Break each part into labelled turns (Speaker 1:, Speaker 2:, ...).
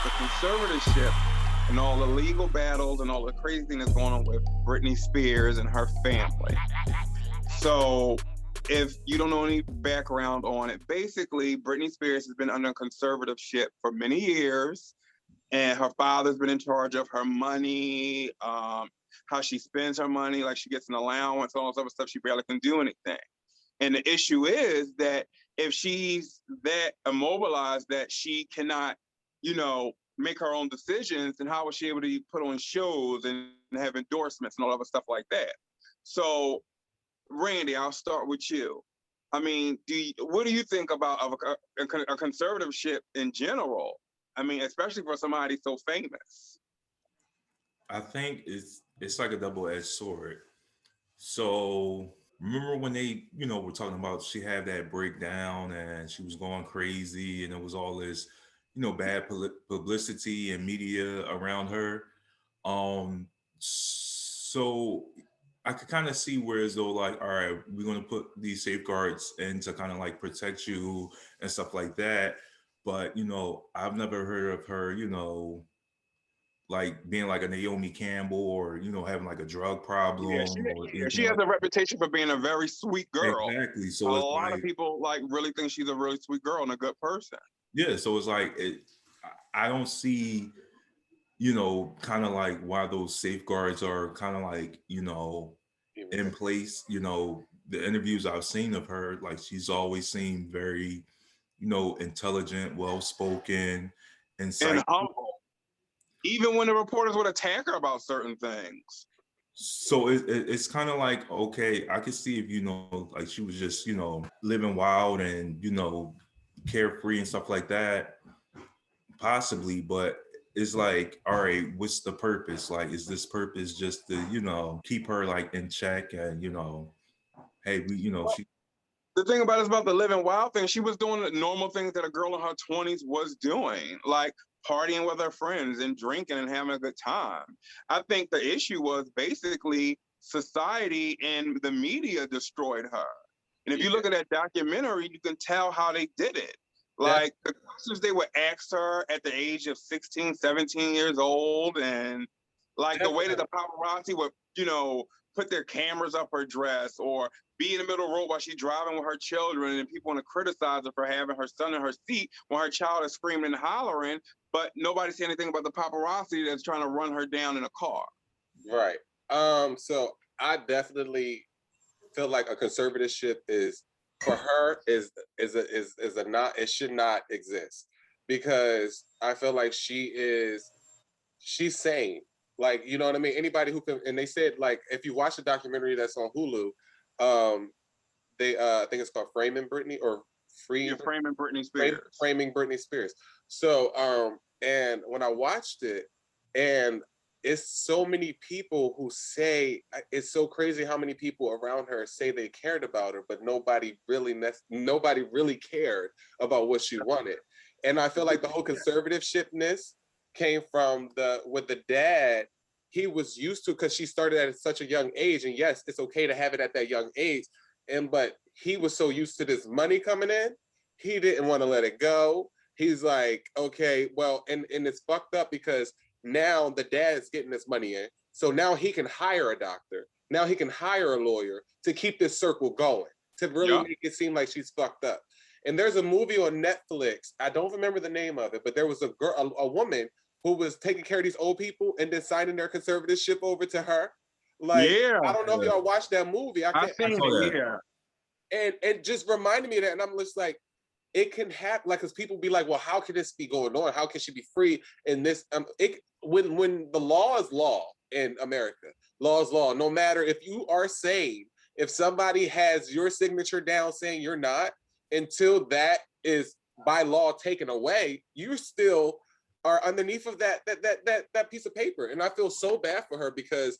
Speaker 1: the conservatorship and all the legal battles and all the crazy thing that's going on with Brittany Spears and her family. So if you don't know any background on it, basically Brittany Spears has been under conservatorship for many years, and her father's been in charge of her money, how she spends her money, like she gets an allowance, all this other stuff. She barely can do anything. And the issue is that if she's that immobilized that she cannot, make her own decisions, then how was she able to put on shows and have endorsements and all other stuff like that? So, Randy, I'll start with you. I mean, what do you think about a conservatorship in general? I mean, especially for somebody so famous.
Speaker 2: I think it's like a double-edged sword. So remember when they, were talking about she had that breakdown and she was going crazy and it was all this, bad publicity and media around her. So I could kind of see where as though like, all right, we're going to put these safeguards in to kind of like protect you and stuff like that. But, I've never heard of her, like being like a Naomi Campbell or, having like a drug
Speaker 1: Yeah,
Speaker 2: problem or
Speaker 1: she
Speaker 2: anything
Speaker 1: has
Speaker 2: like
Speaker 1: a reputation for being a very sweet girl.
Speaker 2: exactly.
Speaker 1: A
Speaker 2: So it's
Speaker 1: lot of
Speaker 2: like,
Speaker 1: people really think she's a really sweet girl and a good person.
Speaker 2: yeah, so it's like I don't see, kind of like why those safeguards are kind of like, in place. The interviews I've seen of her, like she's always seemed very, intelligent, well spoken,
Speaker 1: And
Speaker 2: insightful.
Speaker 1: humble, even when the reporters would attack her about certain things.
Speaker 2: So it's kind of like, okay, I could see if, like she was just, living wild and, carefree and stuff like that, possibly, but it's like, all right, what's the purpose? Like, is this purpose just to, keep her like in check and, hey, she.
Speaker 1: The thing about it is about the living wild thing. She was doing the normal things that a girl in her 20s was doing, like partying with her friends and drinking and having a good time. I think the issue was basically society and the media destroyed her. And if you look at that documentary, you can tell how they did it. Like the questions they would ask her at the age of 16, 17 years old, and like the way that the paparazzi would, put their cameras up her dress or be in the middle of the road while she's driving with her children, and people want to criticize her for having her son in her seat when her child is screaming and hollering, but nobody said anything about the paparazzi that's trying to run her down in a car.
Speaker 3: Right. So I definitely feel like a conservatorship is for her is a not, it should not exist, because I feel like she's sane. Like, you know what I mean? Anybody who can, and they said like if you watch the documentary that's on Hulu, they I think it's called Framing Brittany or
Speaker 1: Framing Brittany Spears.
Speaker 3: Framing Brittany Spears. So and when I watched it, and it's so many people who say, it's so crazy how many people around her say they cared about her, but nobody really cared about what she wanted. And I feel like the whole conservatorshipness came from with the dad. He was used to, because she started at such a young age, and yes, it's okay to have it at that young age, but he was so used to this money coming in, he didn't want to let it go. He's like, okay, well, and it's fucked up because now the dad's getting this money in, so now he can hire a doctor, now he can hire a lawyer to keep this circle going, to really make it seem like she's fucked up. And there's a movie on Netflix, I don't remember the name of it, but there was a woman who was taking care of these old people and then signing their conservatorship over to her. Like, I don't know if y'all watched that movie. I saw
Speaker 1: that.
Speaker 3: And it just reminded me of that. And I'm just like, it can happen, like, because people be like, well, how can this be going on? How can she be free in this? When the law is law in America, law is law. No matter if you are sane, if somebody has your signature down saying you're not, until that is by law taken away, you still are underneath of that piece of paper. And I feel so bad for her because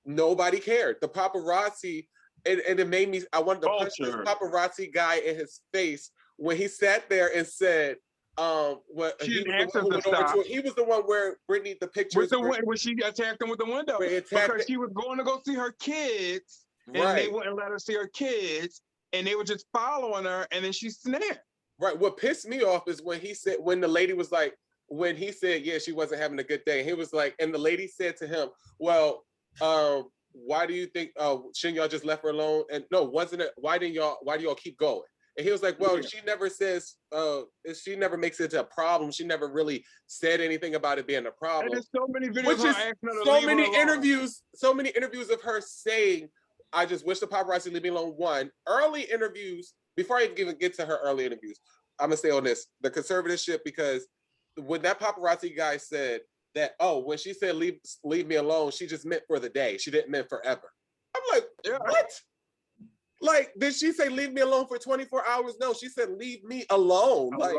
Speaker 3: nobody cared. The paparazzi, and it made me, I wanted to punch this paparazzi guy in his face when he sat there and said, he was the one where Brittany, the pictures
Speaker 1: when she attacked him with the window because she was going to go see her kids, and they wouldn't let her see her kids, and they were just following her, and then she snapped.
Speaker 3: Right. What pissed me off is when he said, when the lady was like, when he said, yeah, she wasn't having a good day. He was like, and the lady said to him, well, why do you think, shouldn't y'all just left her alone? And no, wasn't it, why do y'all keep going? And he was like, well, she never says, she never makes it a problem. She never really said anything about it being a problem.
Speaker 1: And there's so many videos
Speaker 3: Which
Speaker 1: of her
Speaker 3: is
Speaker 1: asking her to
Speaker 3: so
Speaker 1: leave
Speaker 3: many
Speaker 1: her alone.
Speaker 3: interviews of her saying, I just wish the paparazzi leave me alone. One, early interviews, before I even get to her early interviews, I'm gonna stay on this, the conservatorship, because when that paparazzi guy said that, oh, when she said leave me alone, she just meant for the day. She didn't mean forever. I'm like, what? Like, did she say leave me alone for 24 hours? No, she said leave me alone. Like,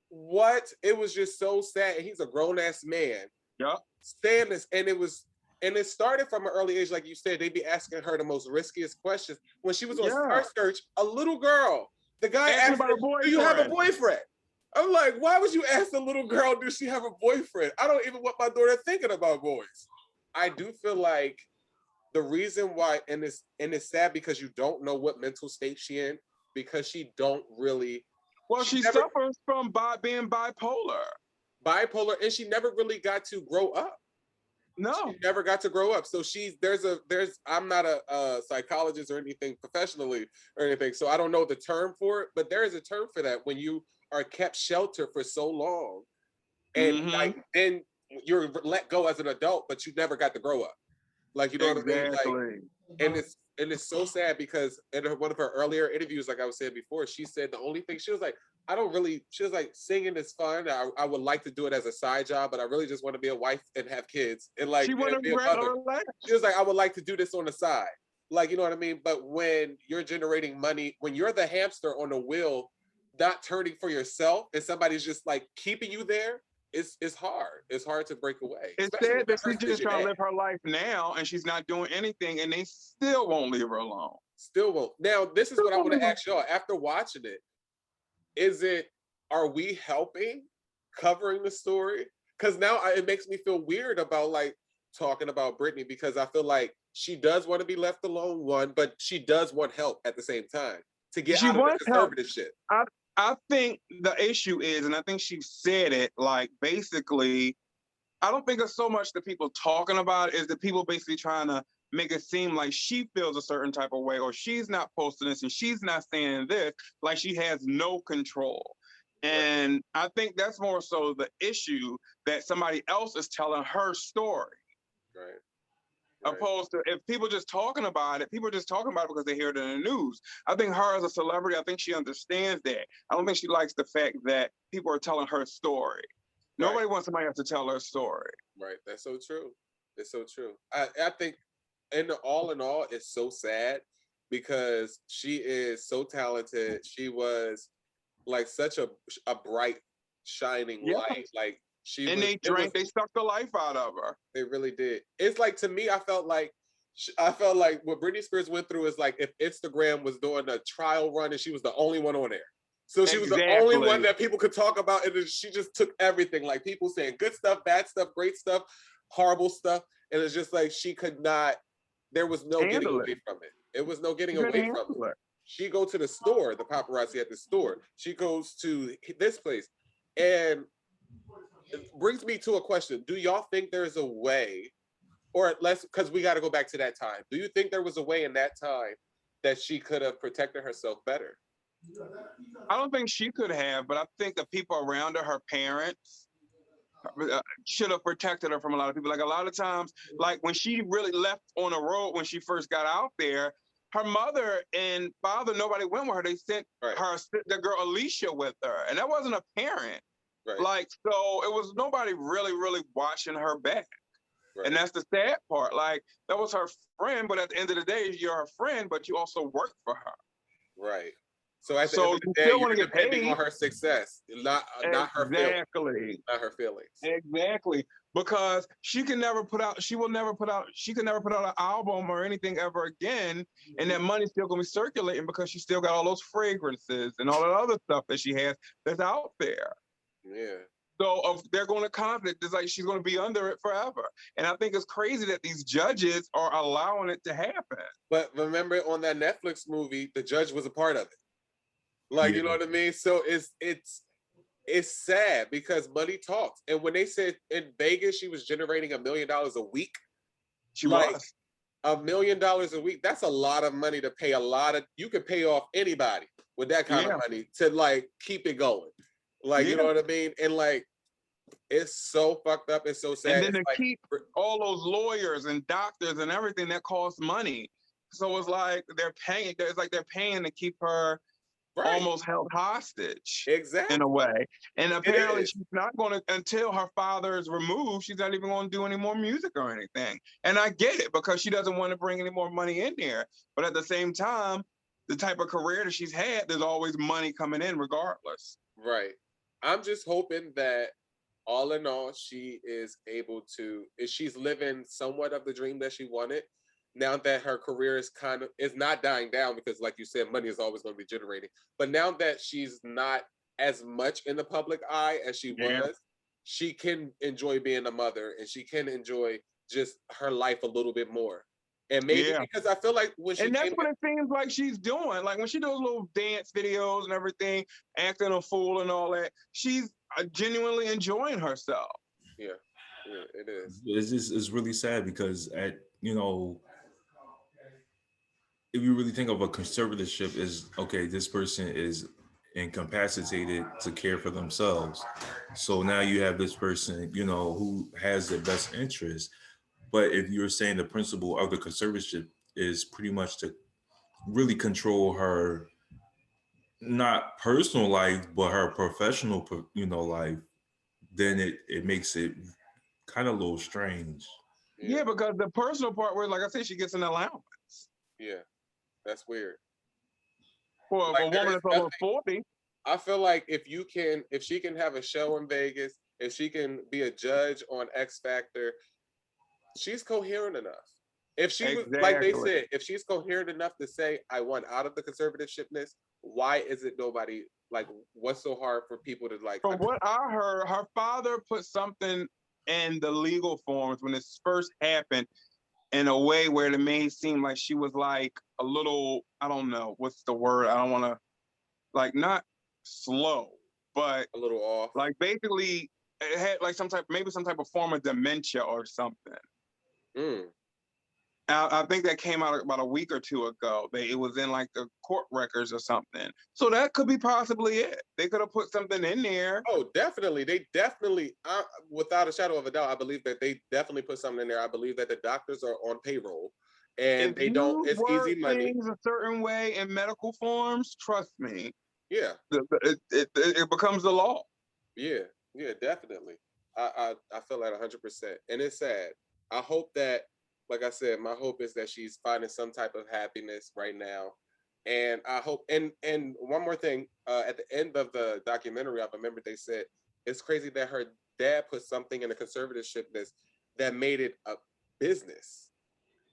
Speaker 3: what? It was just so sad. And he's a grown-ass man.
Speaker 1: Yeah.
Speaker 3: Saying this, and it started from an early age, like you said. They'd be asking her the most riskiest questions. When she was on Star Search, a little girl, the guy asked her, do you have a boyfriend? I'm like, why would you ask a little girl, does she have a boyfriend? I don't even want my daughter thinking about boys. I do feel like the reason why, and it's sad because you don't know what mental state she in, because she don't really.
Speaker 1: Well, she suffers from being bipolar.
Speaker 3: Bipolar, and she never really got to grow up.
Speaker 1: No,
Speaker 3: she never got to grow up. So I'm not a psychologist or anything professionally or anything, so I don't know the term for it, but there is a term for that when you are kept sheltered for so long, and like then you're let go as an adult, but you never got to grow up. Like, you know what I mean? Like, and it's so sad because in one of her earlier interviews, like I was saying before, she said the only thing she was like, she was like, singing is fun. I would like to do it as a side job, but I really just want to be a wife and have kids and like be a mother. She was like, I would like to do this on the side. Like, you know what I mean? But when you're generating money, when you're the hamster on the wheel, not turning for yourself, and somebody's just like keeping you there, it's hard. It's hard to break away.
Speaker 1: It's sad that she's just trying to live her life now and she's not doing anything, and they still won't leave her alone.
Speaker 3: Still won't. Now, this is what I want to ask y'all. After watching it, are we helping covering the story? Because now it makes me feel weird about like talking about Brittany, because I feel like she does want to be left alone, one, but she does want help at the same time to get out of the conservatorship.
Speaker 1: I think the issue is, and I think she said it, like, basically, I don't think it's so much the people talking about it, is the people basically trying to make it seem like she feels a certain type of way, or she's not posting this and she's not saying this, like she has no control. And I think that's more so the issue, that somebody else is telling her story.
Speaker 3: Right.
Speaker 1: Opposed to if people just talking about it, people are just talking about it because they hear it in the news. I think her as a celebrity, I think she understands that. I don't think she likes the fact that people are telling her story. Nobody wants somebody else to tell her story.
Speaker 3: Right. That's so true. It's so true. I think in all, it's so sad because she is so talented. She was like such a bright, shining light. Like
Speaker 1: they sucked the life out of her.
Speaker 3: They really did. It's like, to me, I felt like what Britney Spears went through is like if Instagram was doing a trial run and she was the only one on there. So she was the only one that people could talk about, and she just took everything, like people saying good stuff, bad stuff, great stuff, horrible stuff, and it's just like she could not. There was no getting away from it. It was no getting away from it. She go to the store, the paparazzi at the store. She goes to this place, and it brings me to a question. Do y'all think there's a way, or less, because we got to go back to that time. Do you think there was a way in that time that she could have protected herself better?
Speaker 1: I don't think she could have, but I think the people around her, her parents, should have protected her from a lot of people. Like a lot of times, like when she really left on the road, when she first got out there, her mother and father, nobody went with her. They sent the girl Alicia with her, and that wasn't a parent.
Speaker 3: Right.
Speaker 1: Like, so it was nobody really watching her back. Right. And that's the sad part. Like, that was her friend, but at the end of the day, you're her friend, but you also work for her.
Speaker 3: Right. So at the end of the day, you're depending on her success, not her feelings. Not her feelings.
Speaker 1: Exactly. Because she could never put out an album or anything ever again, and that money's still gonna be circulating because she still got all those fragrances and all that other stuff that she has that's out there.
Speaker 3: Yeah.
Speaker 1: So if they're going to conflict, it's like she's going to be under it forever. And I think it's crazy that these judges are allowing it to happen.
Speaker 3: But remember, on that Netflix movie, the judge was a part of it. Like, you know what I mean? So it's it's sad because money talks. And when they said in Vegas she was generating $1 million a week,
Speaker 1: She
Speaker 3: like
Speaker 1: was.
Speaker 3: $1 million a week, that's a lot of money to pay you can pay off anybody with that kind of money to like keep it going. Like, you know what I mean? And like, it's so fucked up. It's so sad.
Speaker 1: And then
Speaker 3: it's
Speaker 1: to keep all those lawyers and doctors and everything, that costs money. So it's like they're paying. It's like they're paying to keep her almost held hostage.
Speaker 3: Exactly.
Speaker 1: In a way. And apparently she's not going to, until her father is removed, she's not even going to do any more music or anything. And I get it, because she doesn't want to bring any more money in there. But at the same time, the type of career that she's had, there's always money coming in regardless.
Speaker 3: Right. I'm just hoping that all in all, she is able to, if she's living somewhat of the dream that she wanted, now that her career is not dying down, because like you said, money is always going to be generating. But now that she's not as much in the public eye as she was, she can enjoy being a mother, and she can enjoy just her life a little bit more. And maybe because I feel like when she
Speaker 1: and that's what it seems like she's doing. Like when she does little dance videos and everything, acting a fool and all that, she's genuinely enjoying herself.
Speaker 3: Yeah, it is.
Speaker 2: It's really sad because if you really think of a conservatorship as, okay, this person is incapacitated to care for themselves. So now you have this person, who has the best interest. But if you're saying the principle of the conservatorship is pretty much to really control her, not personal life, but her professional, life, then it makes it kind of a little strange.
Speaker 1: Yeah, because the personal part where, like I said, she gets an allowance.
Speaker 3: Yeah, that's weird.
Speaker 1: For a woman that's over 40.
Speaker 3: I feel like if she can have a show in Vegas, if she can be a judge on X Factor, she's coherent enough. If she was, like they said, if she's coherent enough to say, I want out of the conservatorshipness, why is it nobody, like, what's so hard for people to like?
Speaker 1: From what I heard, her father put something in the legal forms when this first happened in a way where it made it seem like she was like a little, I don't know, what's the word? I don't want to, like, not slow, but
Speaker 3: a little off.
Speaker 1: Like basically it had like some type of form of dementia or something. I think that came out about a week or two ago. It was in like the court records or something. So that could be possibly it. They could have put something in there.
Speaker 3: Oh, definitely. They definitely, without a shadow of a doubt, I believe that they definitely put something in there. I believe that the doctors are on payroll and
Speaker 1: it's easy money. Things a certain way in medical forms, trust me.
Speaker 3: Yeah.
Speaker 1: It becomes the law.
Speaker 3: Yeah, definitely. I feel that 100%. And it's sad. I hope that, like I said, my hope is that she's finding some type of happiness right now. And I hope, and one more thing, at the end of the documentary, I remember they said, it's crazy that her dad put something in a conservatorship that made it a business.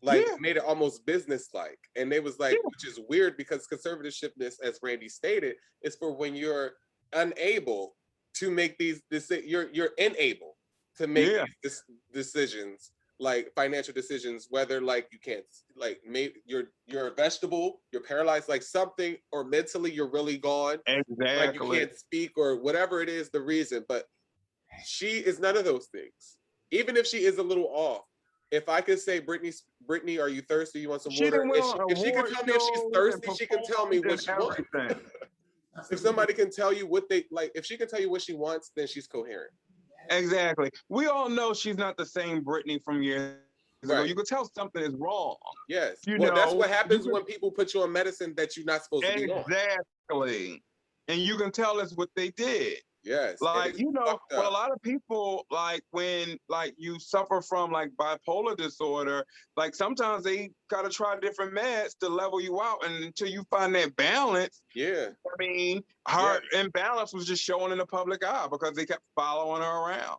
Speaker 3: Like, made it almost business-like. And they was like, which is weird because conservatorshipness, as Randy stated, is for when you're unable to make these decisions, you're unable to make these decisions, like financial decisions, whether like you can't, like maybe you're a vegetable, you're paralyzed, like something, or mentally you're really gone.
Speaker 1: Exactly.
Speaker 3: Like you can't speak or whatever it is, the reason. But she is none of those things. Even if she is a little off. If I could say, Brittany, are you thirsty? You want some water? If she can tell me if she's thirsty, she can tell me what she wants. If somebody can tell you what they like, if she can tell you what she wants, then she's coherent.
Speaker 1: Exactly. We all know she's not the same Brittany from years ago. You could tell something is wrong.
Speaker 3: Yes. That's what happens when people put you on medicine that you're not supposed to be on.
Speaker 1: Exactly. And you can tell it's what they did.
Speaker 3: Yes.
Speaker 1: Like, for a lot of people, like when like you suffer from like bipolar disorder, like sometimes they gotta try different meds to level you out, and until you find that balance.
Speaker 3: Yeah.
Speaker 1: I mean, her imbalance was just showing in the public eye because they kept following her around.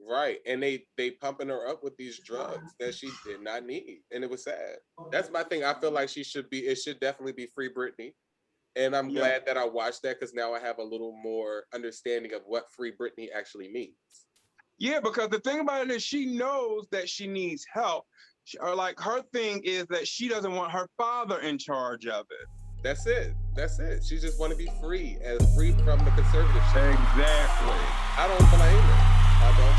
Speaker 3: Right. And they pumping her up with these drugs that she did not need. And it was sad. That's my thing. I feel like it should definitely be Free Brittany. And I'm glad that I watched that, because now I have a little more understanding of what Free Brittany actually means. Yeah,
Speaker 1: because the thing about it is she knows that she needs help. Or like her thing is that she doesn't want her father in charge of it.
Speaker 3: That's it. She just want to be free, as from the conservatorship.
Speaker 1: Exactly.
Speaker 3: I don't blame her. I don't